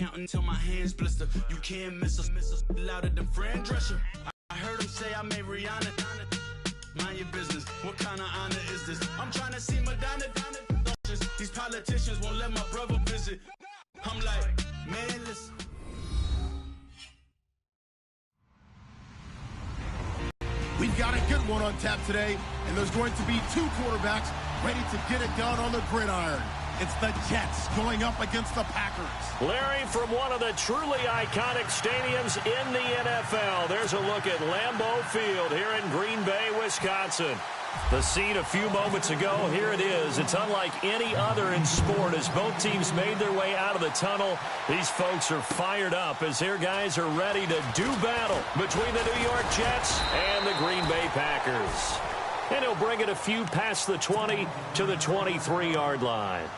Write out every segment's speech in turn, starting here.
counting till my hands blister. You can't miss us louder than Fran Drescher. I heard him say I made Rihanna. Mind your business. What kind of honor is this? I'm trying to see Madonna. These politicians won't let my brother visit. I'm like, man, listen. We've got a good one on tap today, and there's going to be two quarterbacks ready to get it done on the gridiron. It's the Jets going up against the Packers. Larry, from one of the truly iconic stadiums in the NFL, there's a look at Lambeau Field here in Green Bay, Wisconsin. The scene a few moments ago, here it is. It's unlike any other in sport as both teams made their way out of the tunnel. These folks are fired up as their guys are ready to do battle between the New York Jets and the Green Bay Packers. And he'll bring it a few past the 20 to the 23-yard line.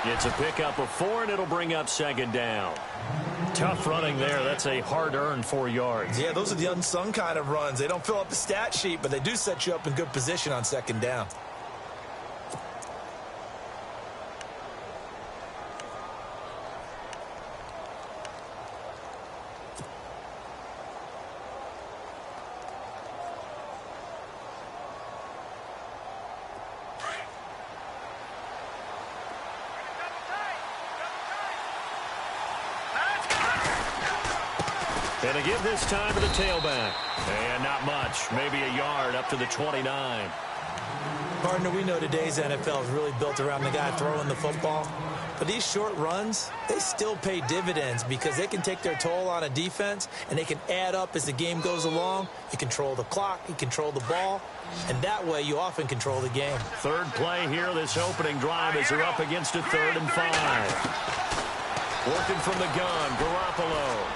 It's a pickup of 4, and it'll bring up second down. Tough running there. That's a hard-earned 4 yards. Yeah, those are the unsung kind of runs. They don't fill up the stat sheet, but they do set you up in good position on second down. And a give this time to the tailback. And not much. Maybe a yard up to the 29. Partner, we know today's NFL is really built around the guy throwing the football. But these short runs, they still pay dividends because they can take their toll on a defense, and they can add up as the game goes along. You control the clock, you control the ball, and that way you often control the game. Third play here, this opening drive as they're up against a 3rd and 5. Working from the gun, Garoppolo.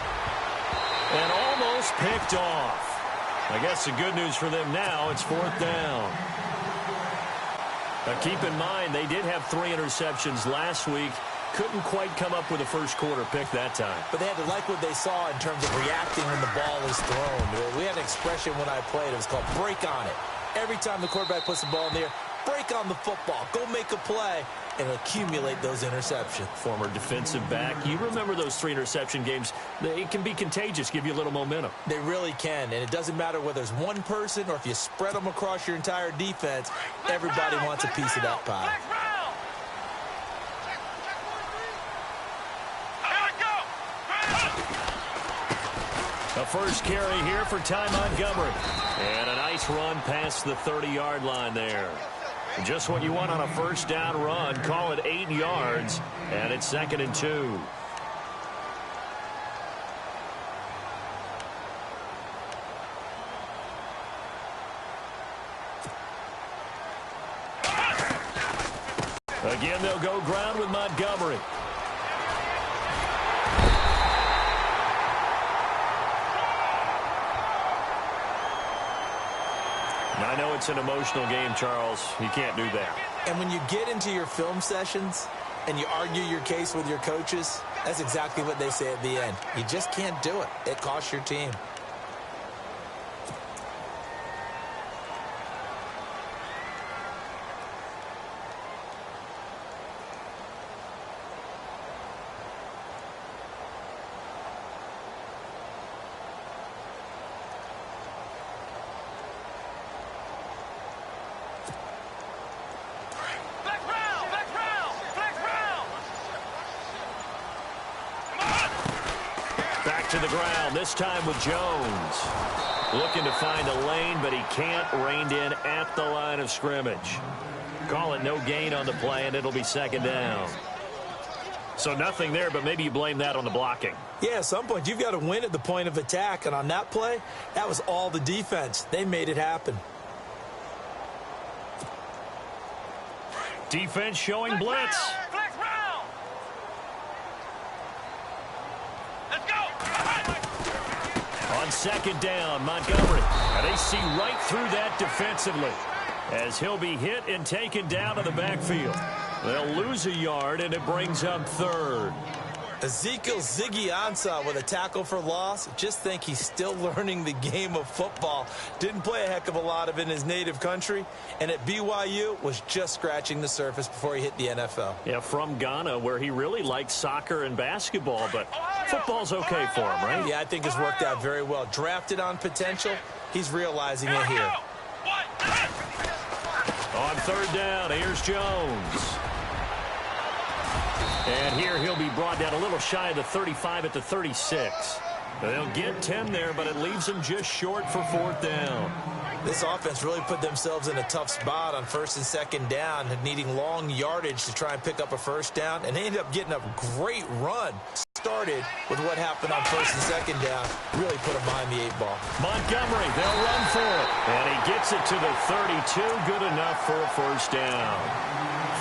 And almost picked off. I guess the good news for them now, it's 4th down. Now keep in mind, they did have 3 interceptions last week. Couldn't quite come up with a first quarter pick that time. But they had to like what they saw in terms of reacting when the ball is thrown. We had an expression when I played. It was called break on it. Every time the quarterback puts the ball in the air, break on the football. Go make a play and accumulate those interceptions. Former defensive back. You remember those 3 interception games. It can be contagious, give you a little momentum. They really can, and it doesn't matter whether it's one person or if you spread them across your entire defense. Everybody wants a piece of that pie. A first carry here for Ty Montgomery. And a nice run past the 30-yard line there. Just what you want on a first down run. Call it 8 yards, and it's 2nd and 2. Again, they'll go ground with Montgomery. I know it's an emotional game, Charles. You can't do that. And when you get into your film sessions and you argue your case with your coaches, that's exactly what they say at the end. You just can't do it. It costs your team. To the ground, this time with Jones. Looking to find a lane, but he can't. Reined in at the line of scrimmage. Call it no gain on the play, and it'll be 2nd down. So nothing there, but maybe you blame that on the blocking. Yeah, at some point, you've got to win at the point of attack, and on that play, that was all the defense. They made it happen. Defense showing blitz. Flex round. Let's go. On second down, Montgomery. And they see right through that defensively as he'll be hit and taken down to the backfield. They'll lose a yard, and it brings up third. Ezekiel Ziggy Ansah with a tackle for loss. Just think he's still learning the game of football. Didn't play a heck of a lot of it in his native country. And at BYU was just scratching the surface before he hit the NFL. Yeah, from Ghana, where he really liked soccer and basketball, but football's okay for him, right? Yeah, I think it's worked out very well. Drafted on potential, he's realizing it here. On third down, here's Jones. And here he'll be brought down a little shy of the 35 at the 36. They'll get 10 there, but it leaves them just short for fourth down. This offense really put themselves in a tough spot on first and second down, needing long yardage to try and pick up a first down, and they ended up getting a great run. Started with what happened on first and second down, really put them behind the 8-ball. Montgomery, they'll run for it. And he gets it to the 32, good enough for a first down.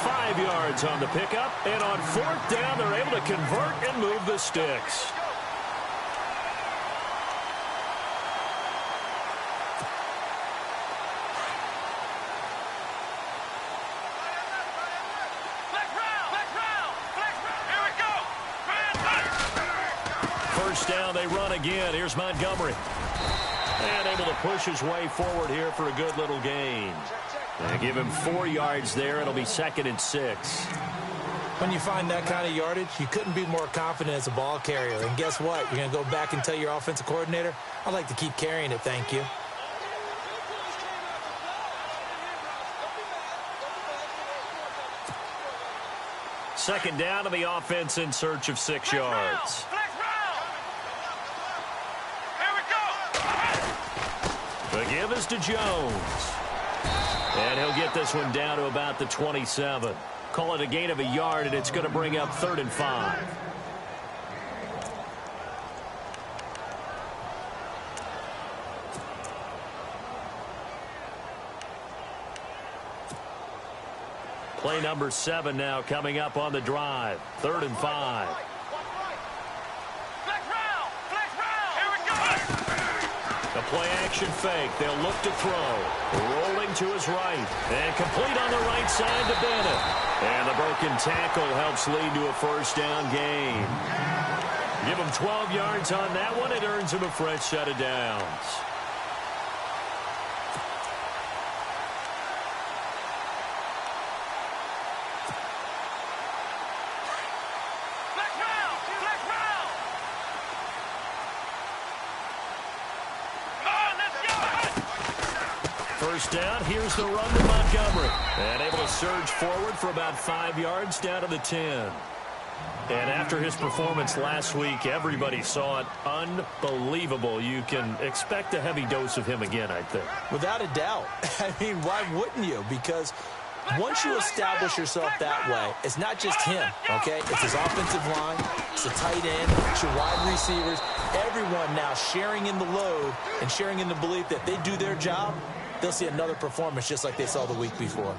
5 yards on the pickup, and on fourth down, they're able to convert and move the sticks. First down, they run again. Here's Montgomery. And able to push his way forward here for a good little gain. They give him 4 yards there. It'll be 2nd and 6. When you find that kind of yardage, you couldn't be more confident as a ball carrier. And guess what? You're going to go back and tell your offensive coordinator, I'd like to keep carrying it, thank you. Second down to the offense in search of 6 yards. The give is to Jones. And he'll get this one down to about the 27. Call it a gain of a yard, and it's going to bring up 3rd and 5. Play number 7 now coming up on the drive. 3rd and 5. The play-action fake. They'll look to throw. Rolling to his right. And complete on the right side to Bennett. And the broken tackle helps lead to a first down gain. Give him 12 yards on that one. It earns him a fresh set of downs. First down, here's the run to Montgomery. And able to surge forward for about 5 yards down to the 10. And after his performance last week, everybody saw it. Unbelievable. You can expect a heavy dose of him again, I think. Without a doubt. I mean, why wouldn't you? Because once you establish yourself that way, it's not just him, okay? It's his offensive line, it's the tight end, it's your wide receivers. Everyone now sharing in the load and sharing in the belief that they do their job, they'll see another performance just like they saw the week before.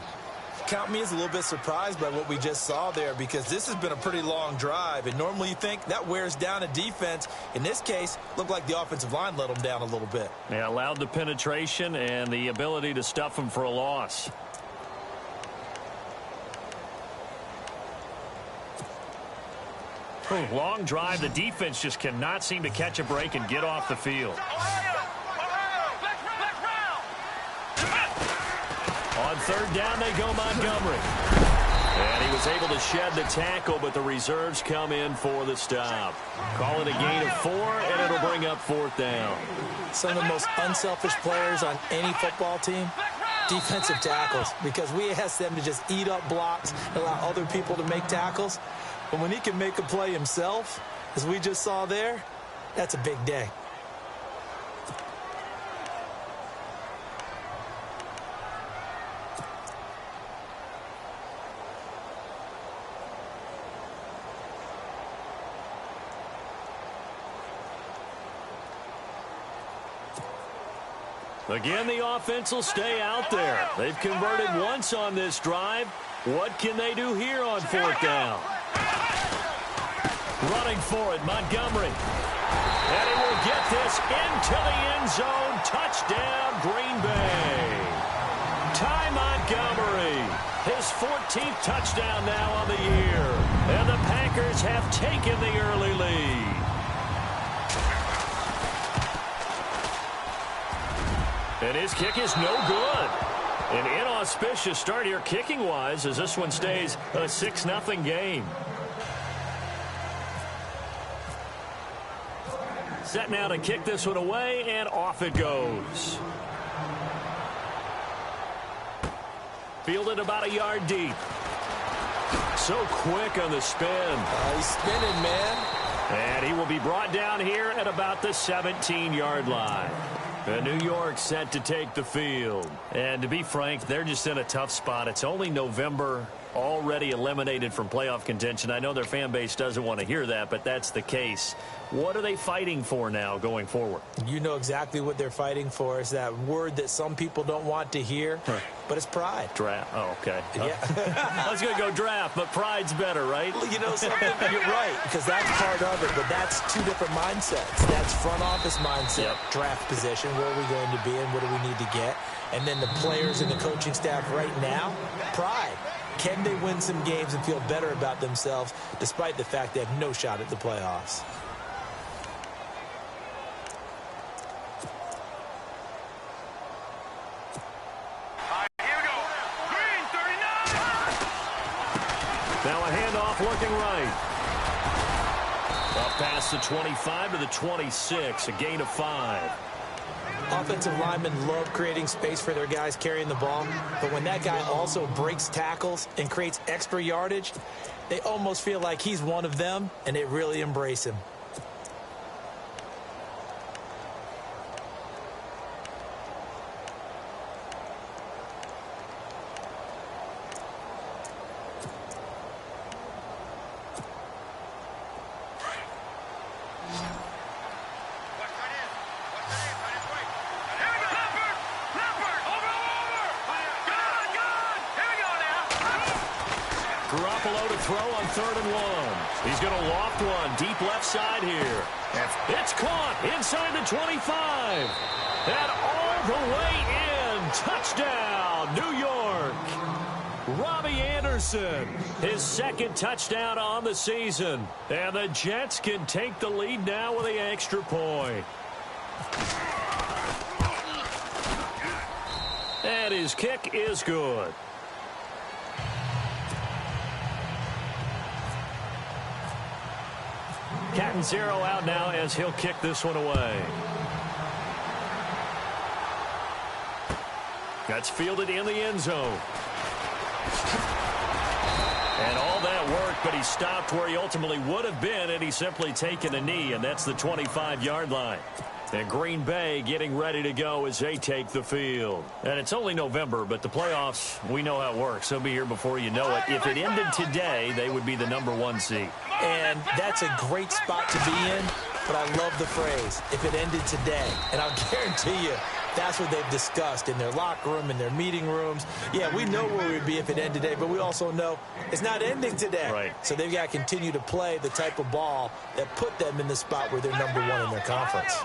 Count me as a little bit surprised by what we just saw there, because this has been a pretty long drive, and normally you think that wears down a defense. In this case, looked like the offensive line let them down a little bit. Yeah, allowed the penetration and the ability to stuff them for a loss. Long drive. The defense just cannot seem to catch a break and get off the field. On third down, they go Montgomery. And he was able to shed the tackle, but the reserves come in for the stop. Call it a gain of 4, and it'll bring up 4th down. Some of the most unselfish players on any football team, defensive tackles, because we ask them to just eat up blocks, allow other people to make tackles. But when he can make a play himself, as we just saw there, that's a big day. Again, the offense will stay out there. They've converted once on this drive, What can they do here on fourth down? Running for it, Montgomery. And he will get this into the end zone. Touchdown, Green Bay. Ty Montgomery, his 14th touchdown now on the year. And the Packers have taken the early lead. And his kick is no good. An inauspicious start here kicking-wise as this one stays a 6-0 game. Set now to kick this one away, and off it goes. Fielded about a yard deep. So quick on the spin. He's spinning, man. And he will be brought down here at about the 17-yard line. New York set to take the field. And to be frank, they're just in a tough spot. It's only November, already eliminated from playoff contention. I know their fan base doesn't want to hear that, but that's the case. What are they fighting for now going forward? You know exactly what they're fighting for. Is that word that some people don't want to hear, but it's pride. Draft. Oh, okay. Yeah. I was going to go draft, but pride's better, right? Well, you know something? You're right, because that's part of it, but that's two different mindsets. That's front office mindset, draft position, where are we going to be and what do we need to get? And then the players and the coaching staff right now, pride. Can they win some games and feel better about themselves despite the fact they have no shot at the playoffs? Now a handoff looking right. Up past the 25 to the 26, a gain of 5. Offensive linemen love creating space for their guys carrying the ball, but when that guy also breaks tackles and creates extra yardage, they almost feel like he's one of them, and they really embrace him. Garoppolo to throw on 3rd and 1. He's going to loft one deep left side here. It's caught inside the 25. And all the way in. Touchdown, New York. Robbie Anderson, his 2nd touchdown on the season. And the Jets can take the lead now with the extra point. And his kick is good. Catanzaro out now as he'll kick this one away. That's fielded in the end zone. And all that worked, but he stopped where he ultimately would have been, and he's simply taken a knee, and that's the 25-yard line. And Green Bay getting ready to go as they take the field. And it's only November, but the playoffs, we know how it works. They'll be here before you know it. If it ended today, they would be the #1 seed. And that's a great spot to be in, but I love the phrase, if it ended today. And I'll guarantee you, that's what they've discussed in their locker room, in their meeting rooms. Yeah, we know where we'd be if it ended today, but we also know it's not ending today. Right. So they've got to continue to play the type of ball that put them in the spot where they're #1 in their conference.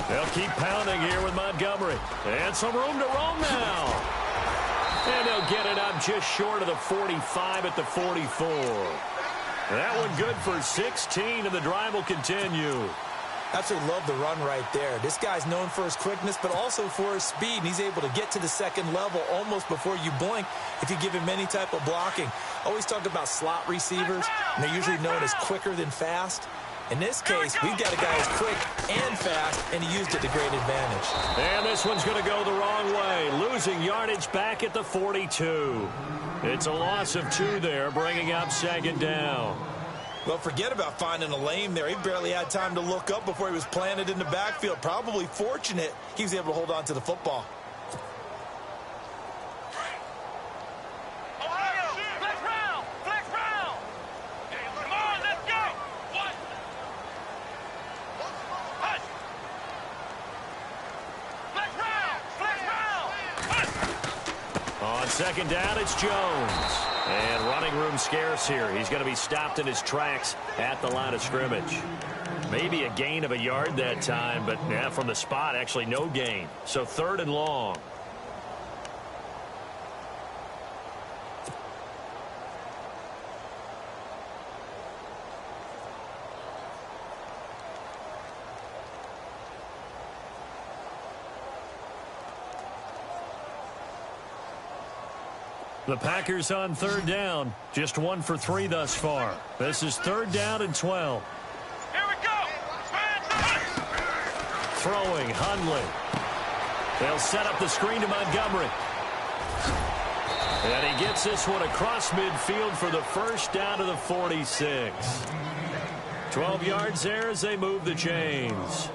They'll keep pounding here with Montgomery. And some room to roam now. And they'll get it up just short of the 45 at the 44. That one good for 16, and the drive will continue. Absolutely love the run right there. This guy's known for his quickness, but also for his speed. And he's able to get to the 2nd level almost before you blink if you give him any type of blocking. Always talk about slot receivers, and they're usually known as quicker than fast. In this case, we've got a guy who's quick and fast, and he used it to great advantage. And this one's going to go the wrong way, losing yardage back at the 42. It's a loss of 2 there, bringing up 2nd down. Well, forget about finding a lane there. He barely had time to look up before he was planted in the backfield. Probably fortunate he was able to hold on to the football. On second down, it's Jones. And running room scarce here. He's going to be stopped in his tracks at the line of scrimmage. Maybe a gain of a yard that time, but yeah, from the spot, actually no gain. So 3rd and long. The Packers on 3rd down. Just 1 for 3 thus far. This is 3rd down and 12. Here we go. Throwing, Hundley. They'll set up the screen to Montgomery. And he gets this one across midfield for the first down to the 46. 12 yards there as they move the chains.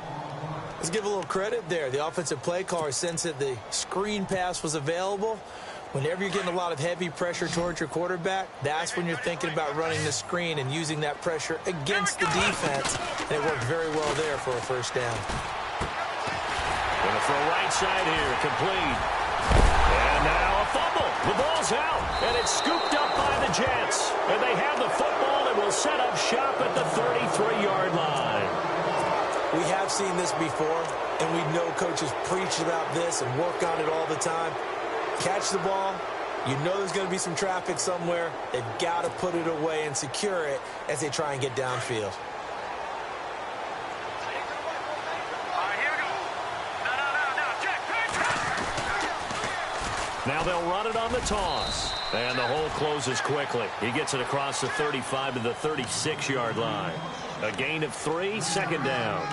Let's give a little credit there. The offensive play caller sensed that the screen pass was available. Whenever you're getting a lot of heavy pressure towards your quarterback, that's when you're thinking about running the screen and using that pressure against the defense. And it worked very well there for a first down. Going to throw right side here, complete. And now a fumble. The ball's out, and it's scooped up by the Jets. And they have the football and will set up shop at the 33-yard line. We have seen this before, and we know coaches preach about this and work on it all the time. Catch the ball. You know there's going to be some traffic somewhere. They've got to put it away and secure it as they try and get downfield. All right, here we go. No, check. Now they'll run it on the toss. And the hole closes quickly. He gets it across the 35 to the 36-yard line. A gain of 3, 2nd down.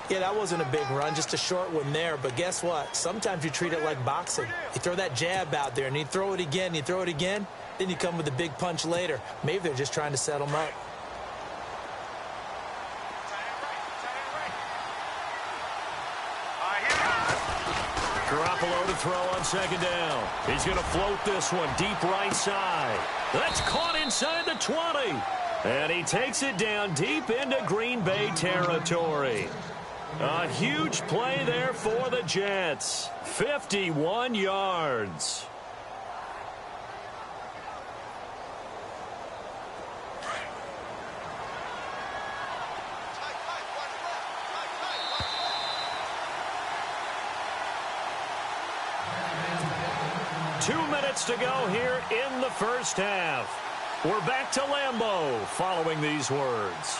Yeah, that wasn't a big run, just a short one there. But guess what? Sometimes you treat it like boxing. You throw that jab out there, and you throw it again, then you come with a big punch later. Maybe they're just trying to set them up. Garoppolo to throw on 2nd down. He's going to float this one deep right side. That's caught inside the 20. And he takes it down deep into Green Bay territory. A huge play there for the Jets. 51 yards. Two minutes to go here in the first half. We're back to Lambeau following these words.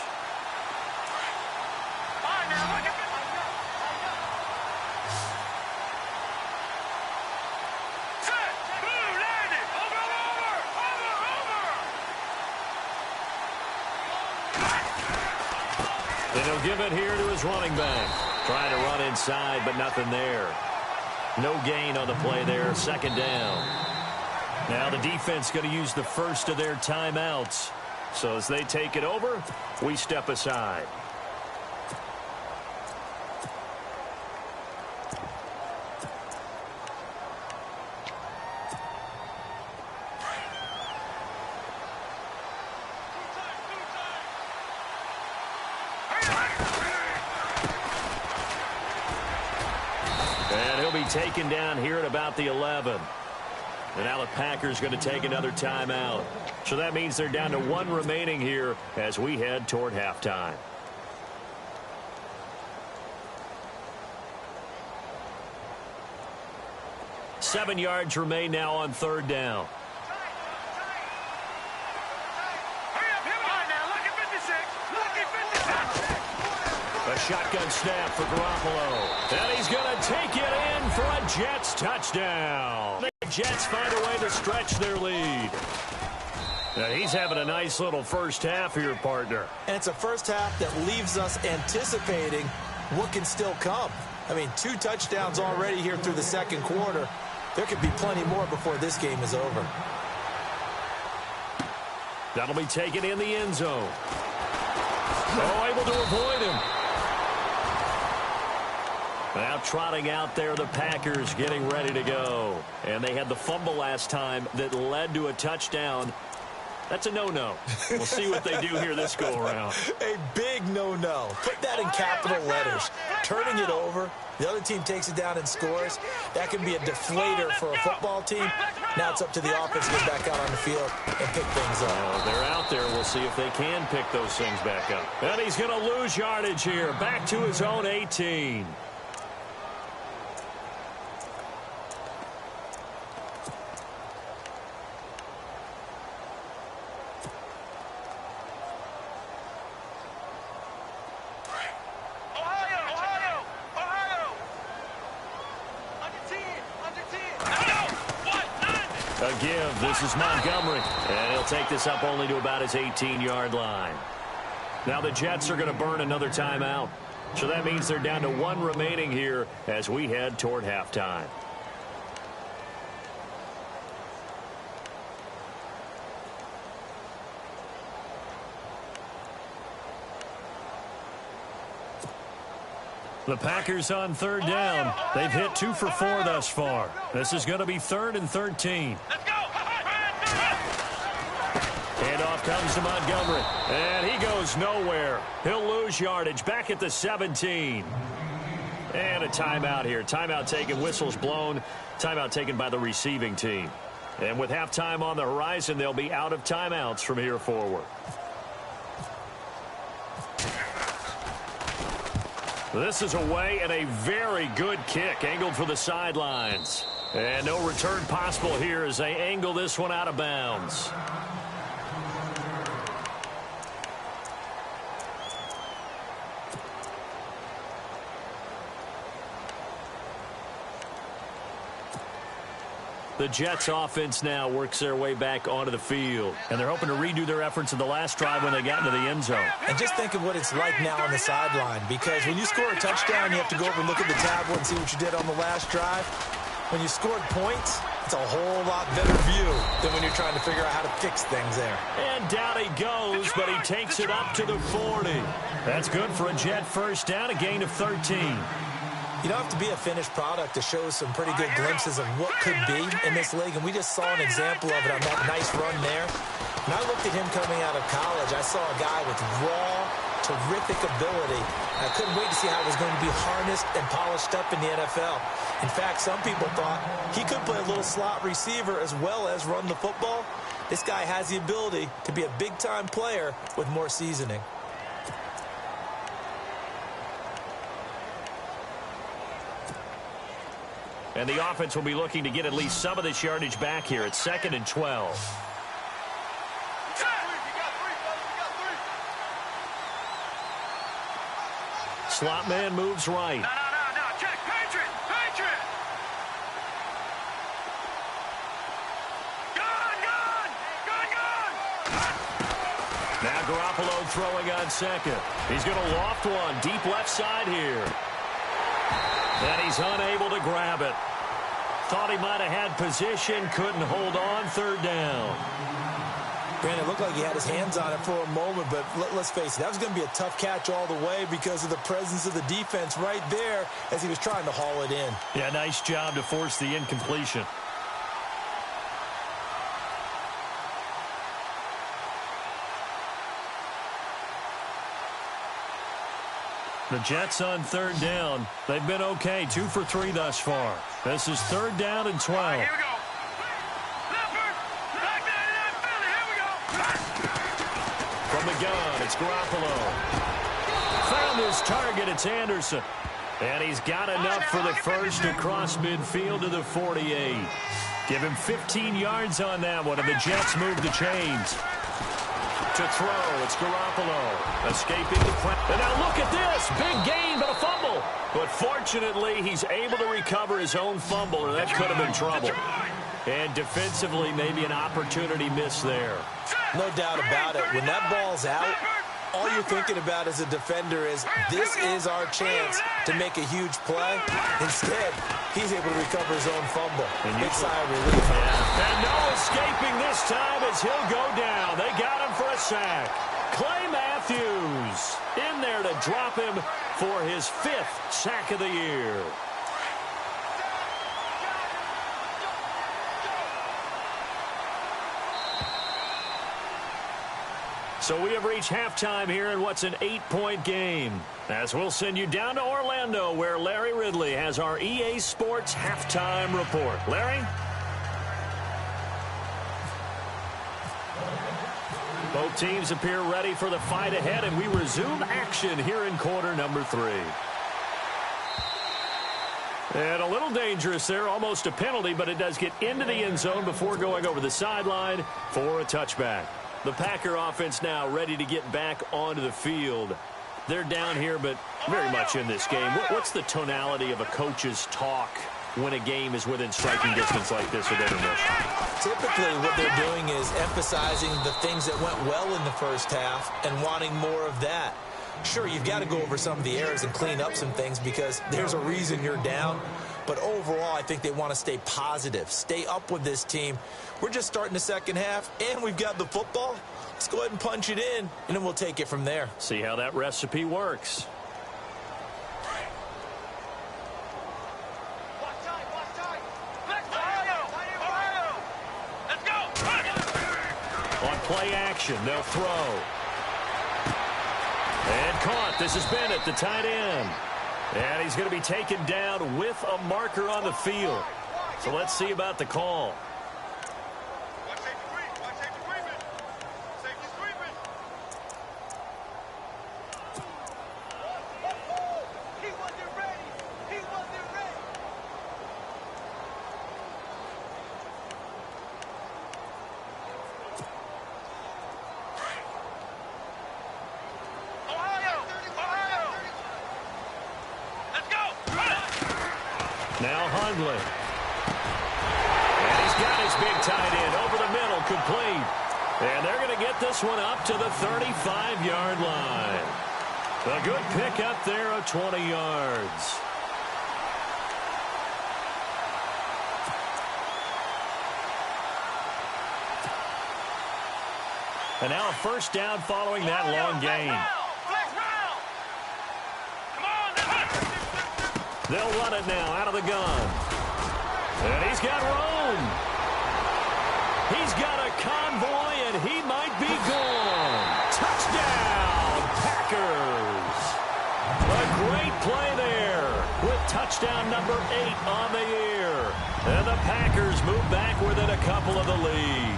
And he'll give it here to his running back. Trying to run inside, but nothing there. No gain on the play there, 2nd down. Now the defense going to use the first of their timeouts. So as they take it over, we step aside. Taken down here at about the 11. And now the Packers going to take another timeout. So that means they're down to 1 remaining here as we head toward halftime. Seven yards remain now on 3rd down. A shotgun snap for Garoppolo. And he's going to take it in for a Jets touchdown. The Jets find a way to stretch their lead. Now he's having a nice little first half here, partner. And it's a first half that leaves us anticipating what can still come. I mean, 2 touchdowns already here through the 2nd quarter. There could be plenty more before this game is over. That'll be taken in the end zone. Oh, able to avoid him. Now trotting out there, the Packers getting ready to go. And they had the fumble last time that led to a touchdown. That's a no-no. We'll see what they do here this go-around. A big no-no. Put that in capital letters. Turning it over, the other team takes it down and scores. That can be a deflator for a football team. Now it's up to the offense to get back out on the field and pick things up. Well, they're out there. We'll see if they can pick those things back up. And he's going to lose yardage here. Back to his own 18. A give. This is Montgomery. And he'll take this up only to about his 18-yard line. Now the Jets are going to burn another timeout. So that means they're down to one remaining here as we head toward halftime. The Packers on third down. They've hit 2 for 4 thus far. This is going to be 3rd and 13. Let's go. Handoff comes to Montgomery. And he goes nowhere. He'll lose yardage back at the 17. And a timeout here. Timeout taken, whistles blown. Timeout taken by the receiving team. And with halftime on the horizon, they'll be out of timeouts from here forward. This is away and a very good kick angled for the sidelines. And no return possible here as they angle this one out of bounds. The Jets offense now works their way back onto the field. And they're hoping to redo their efforts in the last drive when they got into the end zone. And just think of what it's like now on the sideline. Because when you score a touchdown, you have to go over and look at the tablet and see what you did on the last drive. When you scored points, it's a whole lot better view than when you're trying to figure out how to fix things there. And down he goes, but he takes it up to the 40. That's good for a Jet first down, a gain of 13. You don't have to be a finished product to show some pretty good glimpses of what could be in this league, and we just saw an example of it on that nice run there. When I looked at him coming out of college, I saw a guy with raw, terrific ability. I couldn't wait to see how it was going to be harnessed and polished up in the NFL. In fact, some people thought he could play a little slot receiver as well as run the football. This guy has the ability to be a big-time player with more seasoning. And the offense will be looking to get at least some of this yardage back here. It's 2nd and 12. Slot man moves right. No. Check. Patriot. Gun. Now Garoppolo throwing on second. He's going to loft one deep left side here. And he's unable to grab it. Thought he might have had position, couldn't hold on, 3rd down. Brandon, it looked like he had his hands on it for a moment, but let's face it, that was going to be a tough catch all the way because of the presence of the defense right there as he was trying to haul it in. Yeah, nice job to force the incompletion. The Jets on 3rd down. They've been okay, 2 for 3 thus far. This is 3rd down and 12. Here we go. Leopard. Back there in that Philly. Here we go. From the gun, it's Garoppolo. Found his target, it's Anderson. And he's got enough for the first across midfield to the 48. Give him 15 yards on that one, and the Jets move the chains. To throw, it's Garoppolo. Escaping the press. And now look at this. Big gain, but a fumble. But fortunately, he's able to recover his own fumble, or that could have been trouble. And defensively, maybe an opportunity missed there. No doubt about it. When that ball's out, all you're thinking about as a defender is, this is our chance to make a huge play. Instead, he's able to recover his own fumble. Big sigh of relief. Yeah. And no escaping this time as he'll go down. They got him for a sack. Clay Matthews in there to drop him for his 5th sack of the year. So we have reached halftime here in what's an 8-point game. As we'll send you down to Orlando, where Larry Ridley has our EA Sports halftime report. Larry? Both teams appear ready for the fight ahead, and we resume action here in quarter number 3. And a little dangerous there, almost a penalty, but it does get into the end zone before going over the sideline for a touchback. The Packer offense now ready to get back onto the field. They're down here, but very much in this game. What's the tonality of a coach's talk when a game is within striking distance like this with intermission? Typically, what they're doing is emphasizing the things that went well in the first half and wanting more of that. Sure, you've got to go over some of the errors and clean up some things because there's a reason you're down. But overall, I think they want to stay positive, stay up with this team. We're just starting the second half, and we've got the football. Let's go ahead and punch it in, and then we'll take it from there. See how that recipe works. On play action, they'll throw. And caught. This is Bennett, the tight end. And he's going to be taken down with a marker on the field. So let's see about the call. Now Hundley. And he's got his big tight end over the middle, complete. And they're going to get this one up to the 35-yard line. A good pick up there of 20 yards. And now a first down following that long gain. They'll run it now out of the gun. And he's got Rome. He's got a convoy, and he might be gone. Touchdown, Packers. A great play there with touchdown number 8 on the year. And the Packers move back within a couple of the lead.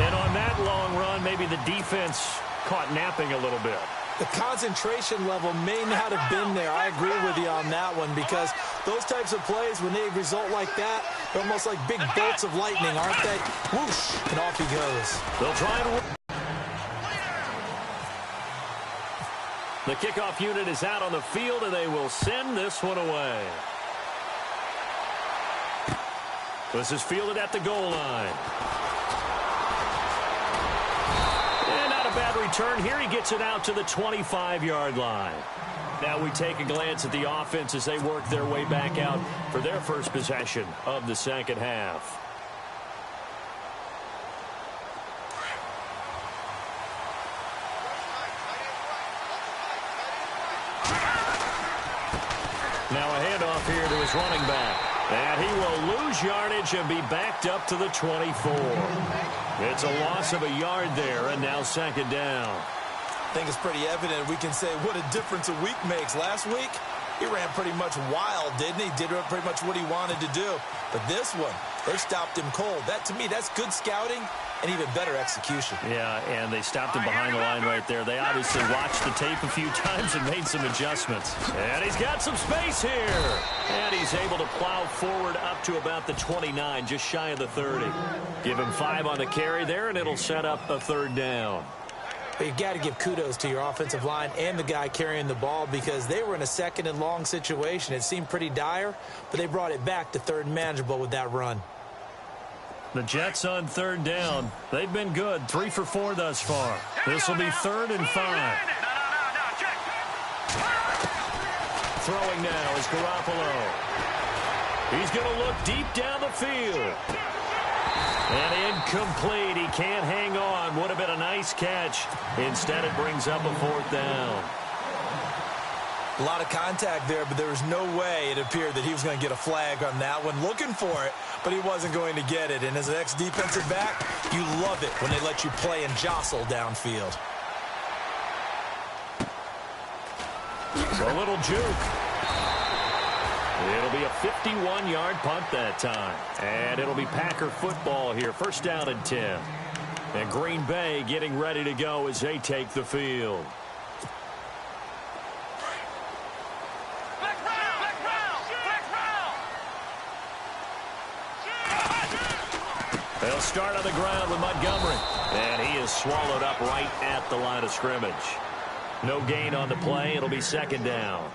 And on that long run, maybe the defense caught napping a little bit. The concentration level may not have been there. I agree with you on that one because those types of plays, when they result like that, they're almost like big bolts of lightning, aren't they? Whoosh, and off he goes. They'll try and... The kickoff unit is out on the field, and they will send this one away. This is fielded at the goal line. Bad return here. He gets it out to the 25-yard line. Now we take a glance at the offense as they work their way back out for their first possession of the second half. Now a handoff here to his running back. And he will lose yardage and be backed up to the 24. It's a loss of a yard there, and now second down. I think it's pretty evident. We can say what a difference a week makes. Last week, he ran pretty much wild, didn't he? Did pretty much what he wanted to do. But this one, they stopped him cold. That, to me, that's good scouting and even better execution. Yeah, and they stopped him behind the line right there. They obviously watched the tape a few times and made some adjustments. And he's got some space here. And he's able to plow forward up to about the 29, just shy of the 30. Give him 5 on the carry there, and it'll set up a third down. But you've got to give kudos to your offensive line and the guy carrying the ball because they were in a second and long situation. It seemed pretty dire, but they brought it back to third and manageable with that run. The Jets on third down. They've been good. 3 for 4 thus far. This will be 3rd and 5. Throwing now is Garoppolo. He's going to look deep down the field. And incomplete. He can't hang on. Would have been a nice catch. Instead, it brings up a 4th down. A lot of contact there, but there was no way it appeared that he was going to get a flag on that one. Looking for it, but he wasn't going to get it. And as an ex-defensive back, you love it when they let you play and jostle downfield. So a little juke. It'll be a 51-yard punt that time. And it'll be Packer football here. First down and 10. And Green Bay getting ready to go as they take the field. They'll start on the ground with Montgomery. And he is swallowed up right at the line of scrimmage. No gain on the play. It'll be second down.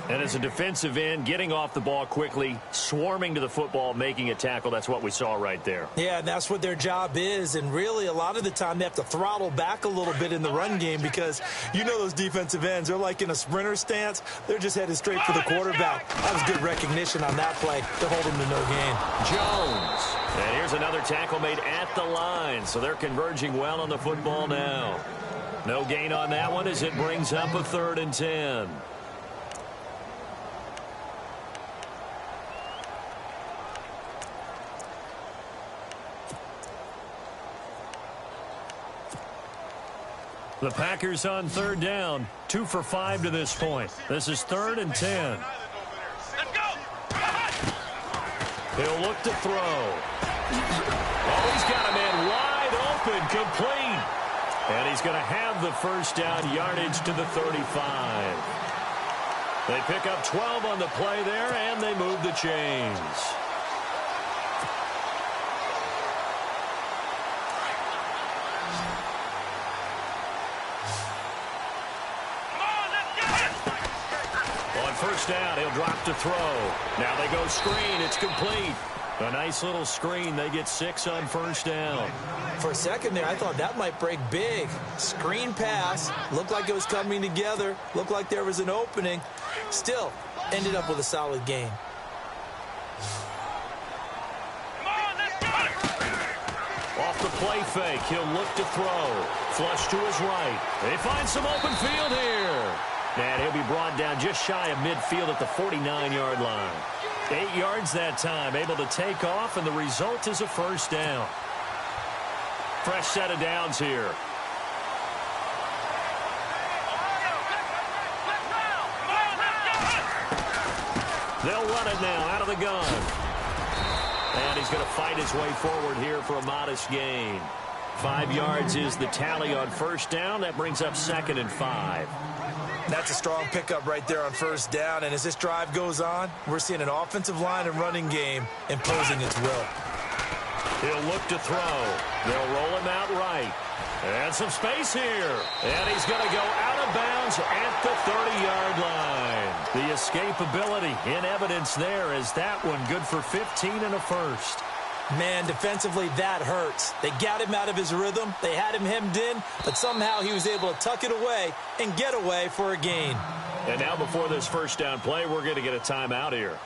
And as a defensive end, getting off the ball quickly, swarming to the football, making a tackle, that's what we saw right there. Yeah, and that's what their job is. And really, a lot of the time, they have to throttle back a little bit in the run game because you know those defensive ends, they're like in a sprinter stance. They're just headed straight for the quarterback. That was good recognition on that play to hold him to no gain. Jones. And here's another tackle made at the line. So they're converging well on the football now. No gain on that one as it brings up a 3rd and 10. The Packers on 3rd down, 2 for 5 to this point. This is 3rd and 10. He'll look to throw. Oh, he's got a man wide open, complete. And he's going to have the first down, yardage to the 35. They pick up 12 on the play there, and they move the chains. First down, he'll drop to throw. Now they go screen. It's complete. A nice little screen. They get 6 on first down. For a second there, I thought that might break big. Screen pass. Looked like it was coming together. Looked like there was an opening. Still, ended up with a solid gain. Off the play fake, he'll look to throw. Flush to his right. They find some open field here. And he'll be brought down just shy of midfield at the 49-yard line. 8 yards that time, able to take off, and the result is a first down. Fresh set of downs here. They'll run it now out of the gun. And he's going to fight his way forward here for a modest gain. 5 yards is the tally on first down. That brings up 2nd and 5. That's a strong pickup right there on first down. And as this drive goes on, we're seeing an offensive line and running game imposing its will. He'll look to throw. They'll roll him out right. And some space here. And he's going to go out of bounds at the 30-yard line. The escapability in evidence there as that one good for 15 and a first. Man, defensively, that hurts. They got him out of his rhythm. They had him hemmed in, but somehow he was able to tuck it away and get away for a gain. And now before this first down play, we're going to get a timeout here.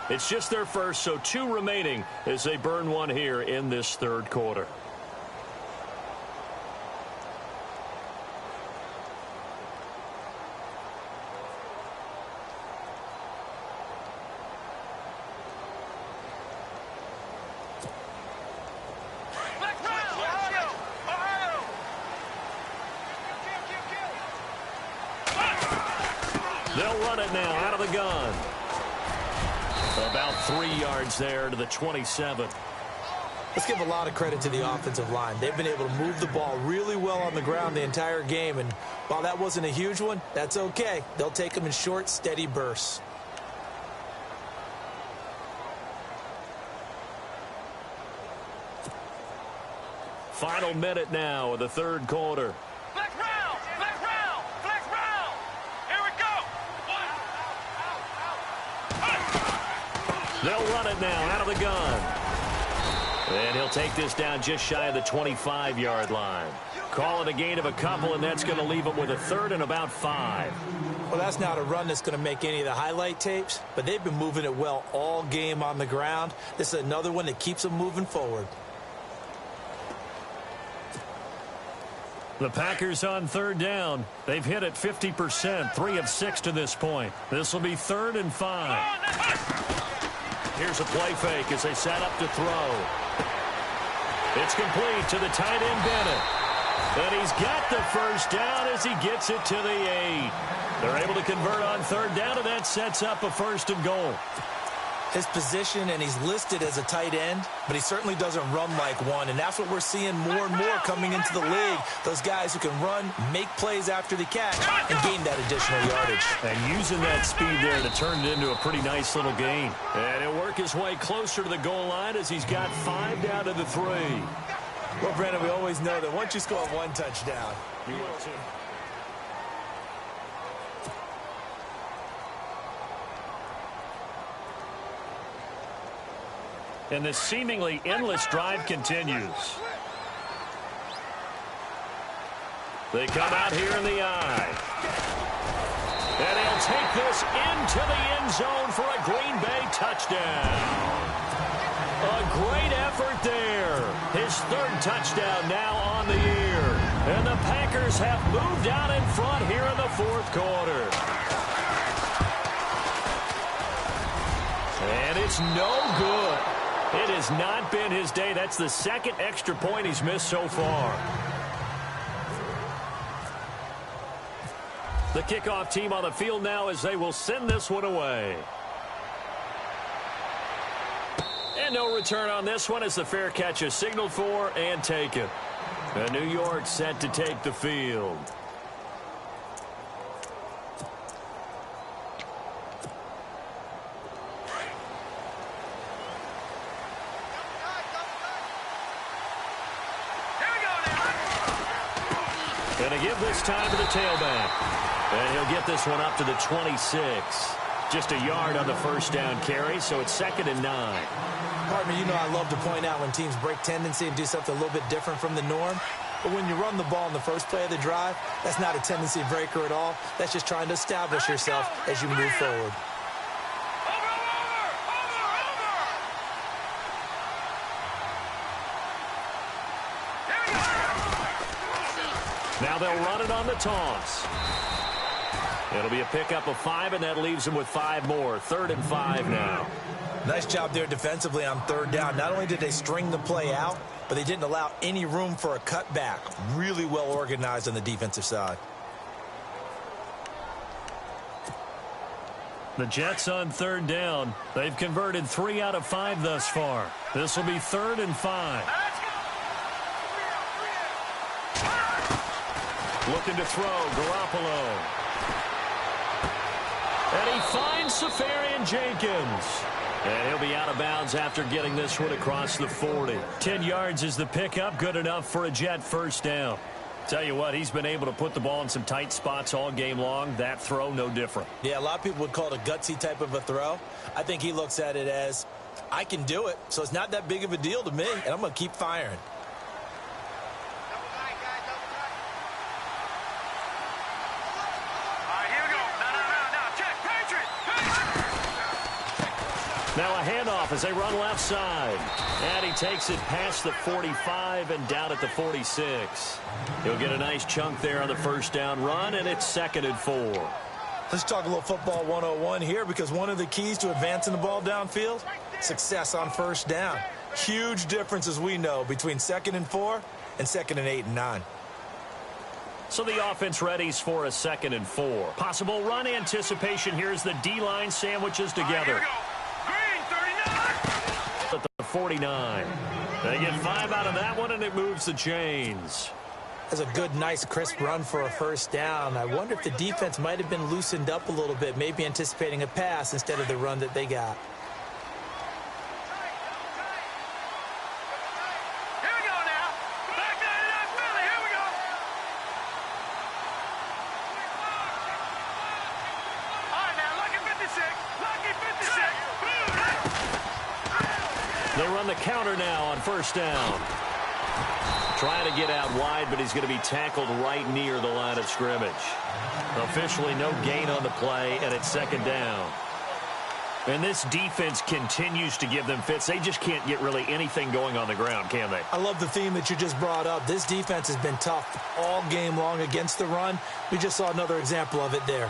It's just their first, so 2 remaining as they burn one here in this 3rd quarter. They'll run it now out of the gun. About 3 yards there to the 27. Let's give a lot of credit to the offensive line. They've been able to move the ball really well on the ground the entire game. And while that wasn't a huge one, that's okay. They'll take them in short, steady bursts. Final minute now of the 3rd quarter. Flex round! Flex round! Flex round! Here we go! They'll run it now out of the gun. And he'll take this down just shy of the 25-yard line. Call it a gain of a couple, and that's going to leave them with a 3rd and about 5. Well, that's not a run that's going to make any of the highlight tapes, but they've been moving it well all game on the ground. This is another one that keeps them moving forward. The Packers on 3rd down. They've hit it 50%, 3 of 6 to this point. This will be 3rd and 5. Here's a play fake as they set up to throw. It's complete to the tight end, Bennett. And he's got the first down as he gets it to the 8. They're able to convert on third down, and that sets up a 1st and goal. His position, and he's listed as a tight end, but he certainly doesn't run like one, and that's what we're seeing more and more coming into the league. Those guys who can run, make plays after the catch, and gain that additional yardage. And using that speed there to turn it into a pretty nice little gain. And he'll work his way closer to the goal line as he's got 5 down to the 3. Well, Brandon, we always know that once you score 1 touchdown, you will too. And this seemingly endless drive continues. They come out here in the I. And he'll take this into the end zone for a Green Bay touchdown. A great effort there. His 3rd touchdown now on the year. And the Packers have moved out in front here in the 4th quarter. And it's no good. It has not been his day. That's the 2nd extra point he's missed so far. The kickoff team on the field now as they will send this one away. And no return on this one as the fair catch is signaled for and taken. And New York set to take the field. Going to give this time to the tailback. And he'll get this one up to the 26. Just a yard on the 1st down carry, so it's 2nd and 9. Partner, you know I love to point out when teams break tendency and do something a little bit different from the norm. But when you run the ball in the first play of the drive, that's not a tendency breaker at all. That's just trying to establish yourself as you move forward. Now they'll run it on the toss. It'll be a pickup of 5, and that leaves them with 5 more. 3rd and 5 now. Nice job there defensively on 3rd down. Not only did they string the play out, but they didn't allow any room for a cutback. Really well organized on the defensive side. The Jets on 3rd down. They've converted 3 out of 5 thus far. This will be 3rd and 5. Looking to throw, Garoppolo. And he finds Safarian Jenkins. And he'll be out of bounds after getting this one across the 40. 10 yards is the pickup, good enough for a Jet 1st down. Tell you what, he's been able to put the ball in some tight spots all game long. That throw, no different. Yeah, a lot of people would call it a gutsy type of a throw. I think he looks at it as, I can do it, so it's not that big of a deal to me, and I'm going to keep firing. Now a handoff as they run left side. And he takes it past the 45 and down at the 46. He'll get a nice chunk there on the 1st down run, and it's 2nd and 4. Let's talk a little football 101 here, because one of the keys to advancing the ball downfield, success on 1st down. Huge difference, as we know, between 2nd and 4 and 2nd and 8 and 9. So the offense readies for a 2nd and 4. Possible run anticipation. Here's the D-line sandwiches together. At the 49. They get 5 out of that one, and it moves the chains. That's a good, nice, crisp run for a 1st down. I wonder if the defense might have been loosened up a little bit, maybe anticipating a pass instead of the run that they got. Here we go now. Back 99 Philly. Here we go. All right, now, lucky 56. Lucky 56. They run the counter now on 1st down. Trying to get out wide, but he's going to be tackled right near the line of scrimmage. Officially no gain on the play, and it's 2nd down. And this defense continues to give them fits. They just can't get really anything going on the ground, can they? I love the theme that you just brought up. This defense has been tough all game long against the run. We just saw another example of it there.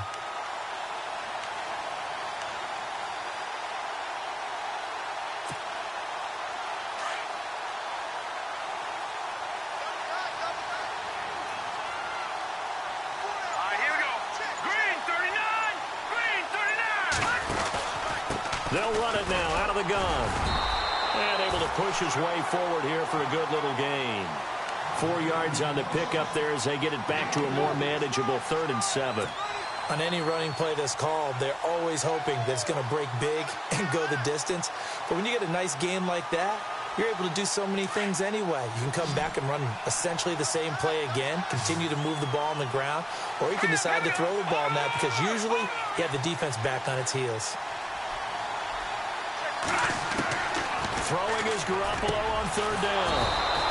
They'll run it now out of the gun. And able to push his way forward here for a good little gain. 4 yards on the pickup there as they get it back to a more manageable 3rd and 7. On any running play that's called, they're always hoping that it's going to break big and go the distance. But when you get a nice game like that, you're able to do so many things anyway. You can come back and run essentially the same play again, continue to move the ball on the ground, or you can decide to throw the ball now because usually you have the defense back on its heels. Throwing is Garoppolo on 3rd down.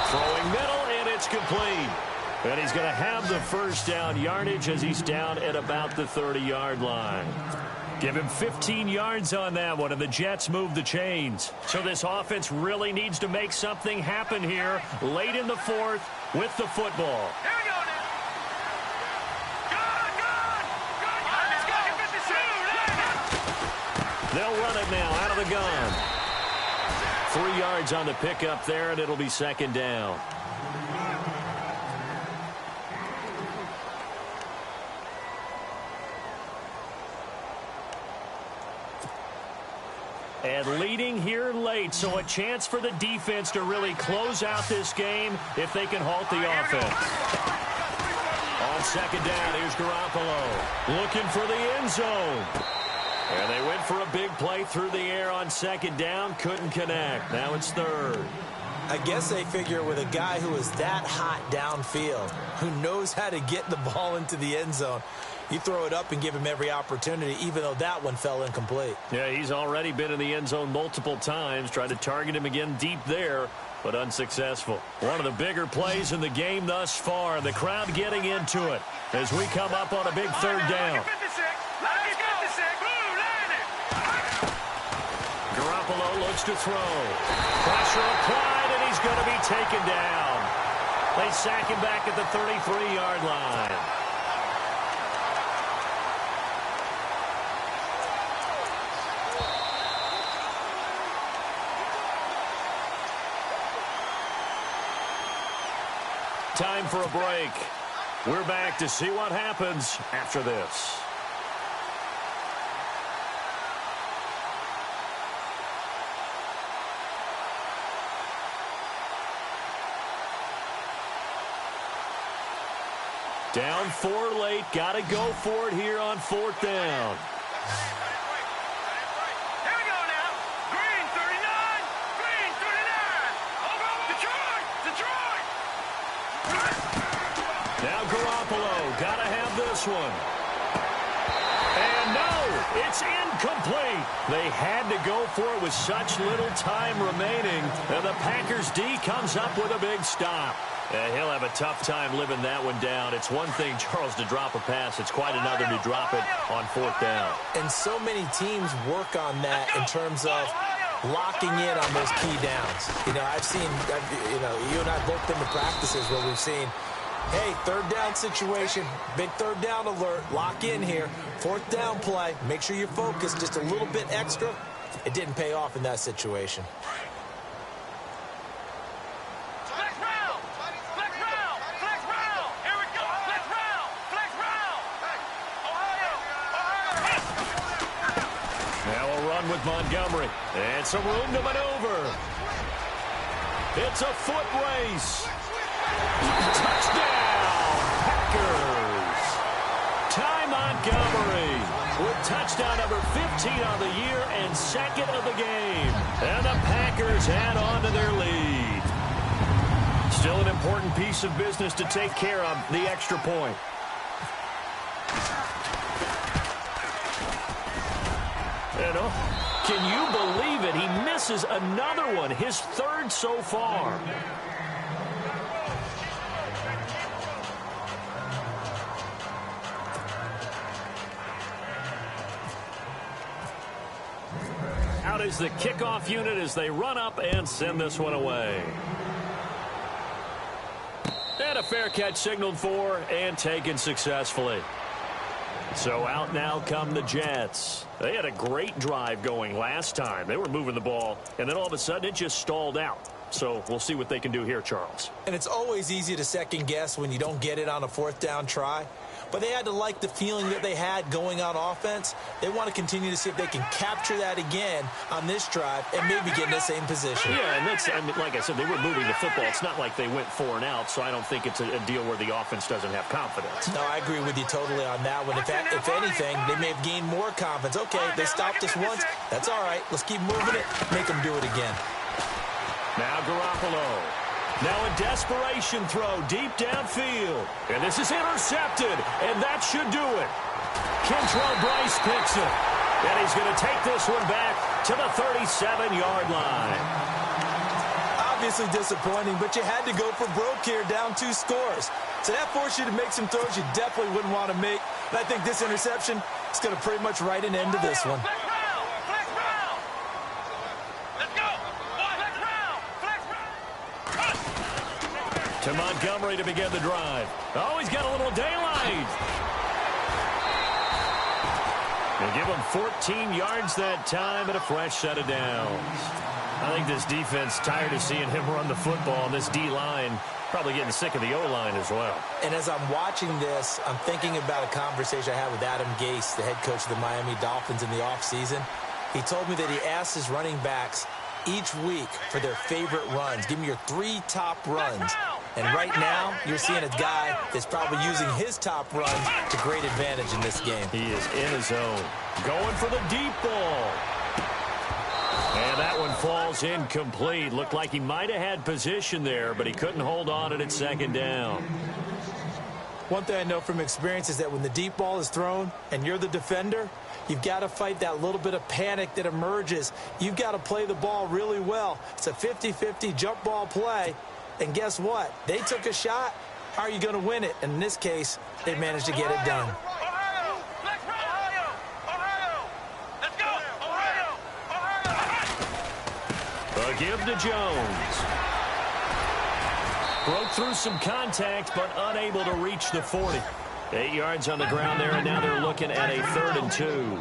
Throwing middle, and it's complete. And he's going to have the first down yardage as he's down at about the 30-yard line. Give him 15 yards on that one, and the Jets move the chains. So this offense really needs to make something happen here late in the 4th with the football. Here we go now. Good. Let's go. They'll run it now out of the gun. 3 yards on the pickup there, and it'll be 2nd down. And leading here late, so a chance for the defense to really close out this game if they can halt the offense. On 2nd down, here's Garoppolo looking for the end zone. And they went for a big play through the air on 2nd down, couldn't connect. Now it's 3rd. I guess they figure with a guy who is that hot downfield, who knows how to get the ball into the end zone, you throw it up and give him every opportunity, even though that one fell incomplete. Yeah, he's already been in the end zone multiple times, tried to target him again deep there, but unsuccessful. One of the bigger plays in the game thus far, the crowd getting into it as we come up on a big 3rd down. Garoppolo looks to throw. Pressure applied, and he's going to be taken down. They sack him back at the 33-yard line. Time for a break. We're back to see what happens after this. Down 4 late. Got to go for it here on 4th down. Here we go now. Green 39. Green 39. Detroit. Now Garoppolo. Got to have this one. And no, it's incomplete. They had to go for it with such little time remaining. And the Packers D comes up with a big stop. He'll have a tough time living that one down. It's one thing, Charles, to drop a pass. It's quite another to drop it on 4th down. And so many teams work on that in terms of locking in on those key downs. You know, you and I both been to practices where we've seen, hey, 3rd down situation, big 3rd down alert, lock in here, 4th down play, make sure you're focused just a little bit extra. It didn't pay off in that situation. With Montgomery, and some room to maneuver. It's a foot race. Touchdown, Packers. Ty Montgomery with touchdown number 15 on the year and 2nd of the game. And the Packers add on to their lead. Still an important piece of business to take care of, the extra point. Can you believe it? He misses another one, his 3rd so far. Out is the kickoff unit as they run up and send this one away. And a fair catch signaled for and taken successfully. So out now come the Jets. They had a great drive going last time. They were moving the ball, and then all of a sudden it just stalled out. So we'll see what they can do here, Charles. And it's always easy to second guess when you don't get it on a 4th down try. but they had to like the feeling that they had going on offense. They want to continue to see if they can capture that again on this drive and maybe get in the same position. Yeah, and that's, I mean, like I said, they were moving the football. It's not like they went 4 and out, so I don't think it's a deal where the offense doesn't have confidence. No, I agree with you totally on that one. If anything, they may have gained more confidence. Okay, they stopped us once. That's all right. Let's keep moving it. Make them do it again. Now Garoppolo. Now a desperation throw deep downfield. And this is intercepted, and that should do it. Kentrell Bryce picks it. And he's going to take this one back to the 37-yard line. Obviously disappointing, but you had to go for broke here, down 2 scores. So that forced you to make some throws you definitely wouldn't want to make. And I think this interception is going to pretty much write an end to this one. Flex round. Let's go. Flex round. To Montgomery to begin the drive. Oh, he's got a little daylight. They give him 14 yards that time and a fresh set of downs. I think this defense tired of seeing him run the football, and this D-line probably getting sick of the O-line as well. And as I'm watching this, I'm thinking about a conversation I had with Adam Gase, the head coach of the Miami Dolphins in the offseason. He told me that he asked his running backs each week for their favorite runs. Give me your 3 top runs. And right now, you're seeing a guy that's probably using his top runs to great advantage in this game. He is in his zone. Going for the deep ball. And that one falls incomplete. Looked like he might have had position there, but he couldn't hold on at second down. One thing I know from experience is that when the deep ball is thrown and you're the defender, you've got to fight that little bit of panic that emerges. You've got to play the ball really well. It's a 50-50 jump ball play. And guess what? They took a shot. How are you going to win it? And in this case, they managed to get it done. A give to Jones. Broke through some contact, but unable to reach the 40. 8 yards on the ground there, and now they're looking at a 3rd and 2.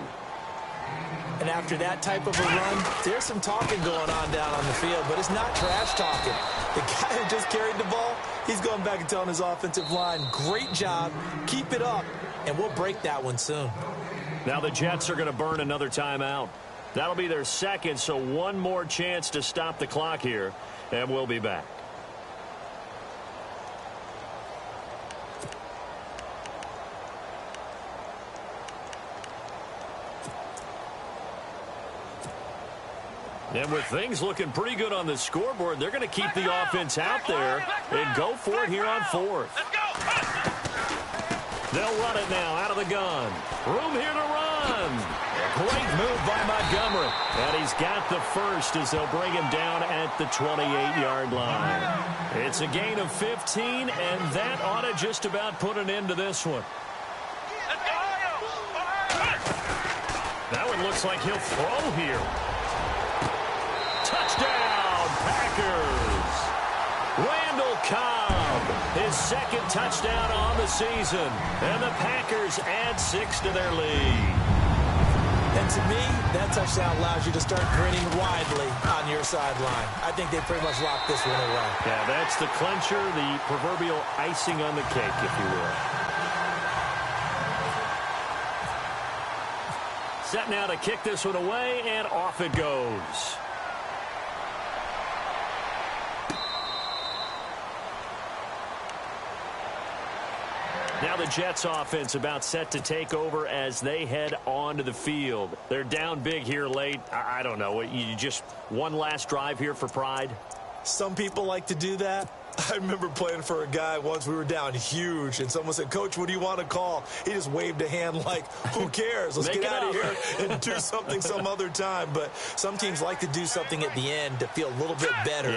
And after that type of a run, there's some talking going on down on the field, but it's not trash talking. The guy who just carried the ball, he's going back and telling his offensive line, great job, keep it up, and we'll break that one soon. Now the Jets are going to burn another timeout. That'll be their second, so one more chance to stop the clock here, and we'll be back. And with things looking pretty good on the scoreboard, they're going to keep the offense out there and go for it here on 4th. They'll run it now out of the gun. Room here to run. Great move by Montgomery. And he's got the first as they'll bring him down at the 28-yard line. It's a gain of 15, and that ought to just about put an end to this one. That one looks like he'll throw here. Touchdown, Packers. Randall Cobb, his second touchdown on the season. And the Packers add 6 to their lead. And to me, that touchdown allows you to start grinning widely on your sideline. I think they pretty much locked this one away. Yeah, that's the clincher, the proverbial icing on the cake, if you will. Set now to kick this one away, and off it goes. Now the Jets offense about set to take over as they head onto the field. They're down big here late. I don't know. You just one last drive here for pride? Some people like to do that. I remember playing for a guy once. We were down huge, and someone said, "Coach, what do you want to call?" He just waved a hand like, who cares? Let's get out of here and do something some other time. But some teams like to do something at the end to feel a little bit better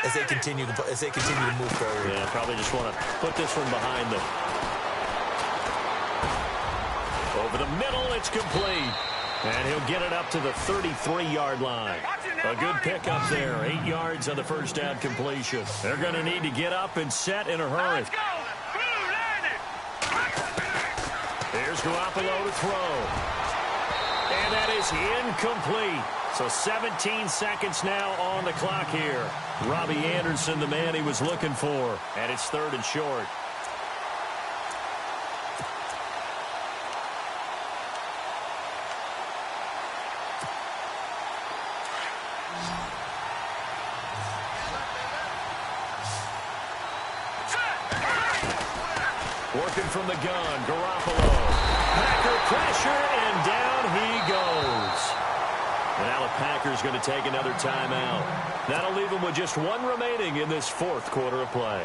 as they continue to move forward. Yeah, probably just want to put this one behind them. Over the middle, it's complete. And he'll get it up to the 33-yard line. A good pickup there. 8 yards on the first down completion. They're going to need to get up and set in a hurry. Here's Garoppolo to throw. And that is incomplete. So 17 seconds now on the clock here. Robbie Anderson, the man he was looking for. And it's 3rd and short. Working from the gun, Garoppolo. Packer pressure, and down he goes. And now the Packers going to take another timeout. That'll leave them with just one remaining in this fourth quarter of play.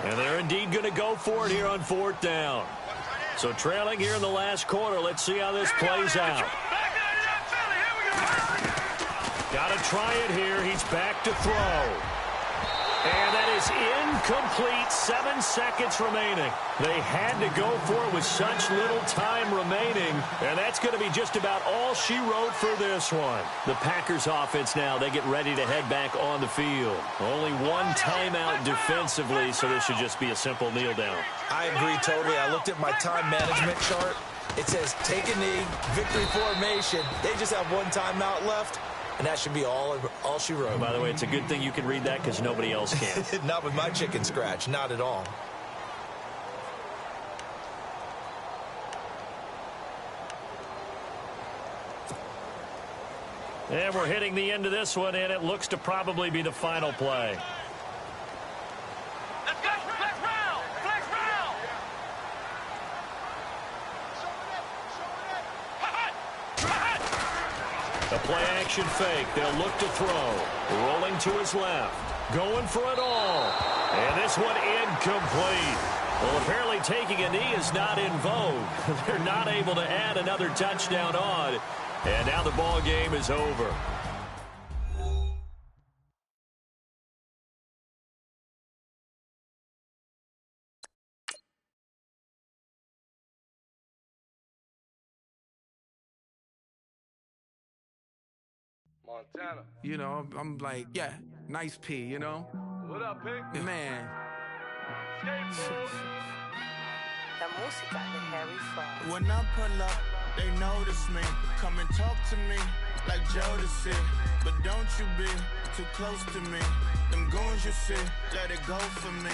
And they're indeed going to go for it here on fourth down. So trailing here in the last quarter. Let's see how this plays out. Got to try it here. He's back to throw. And that is incomplete. 7 seconds remaining. They had to go for it with such little time remaining. And that's going to be just about all she wrote for this one. The Packers offense now, they get ready to head back on the field. Only one timeout defensively, so this should just be a simple kneel down. I agree totally. I looked at my time management chart. It says take a knee, victory formation. They just have one timeout left. And that should be all she wrote. By the way, it's a good thing you can read that because nobody else can. Not with my chicken scratch. Not at all. And we're hitting the end of this one, and it looks to probably be the final play. Let's go. Flex round. Flex round. A play-action fake. They'll look to throw. Rolling to his left. Going for it all. And this one incomplete. Well, apparently taking a knee is not in vogue. They're not able to add another touchdown on. And now the ball game is over. Montana. You know, I'm like, yeah, nice P, you know? What up, Pig? Man. La música de Harry Fraud. When I pull up, they notice me. Come and talk to me like Jodeci. But don't you be too close to me. Them goons you see, let it go for me.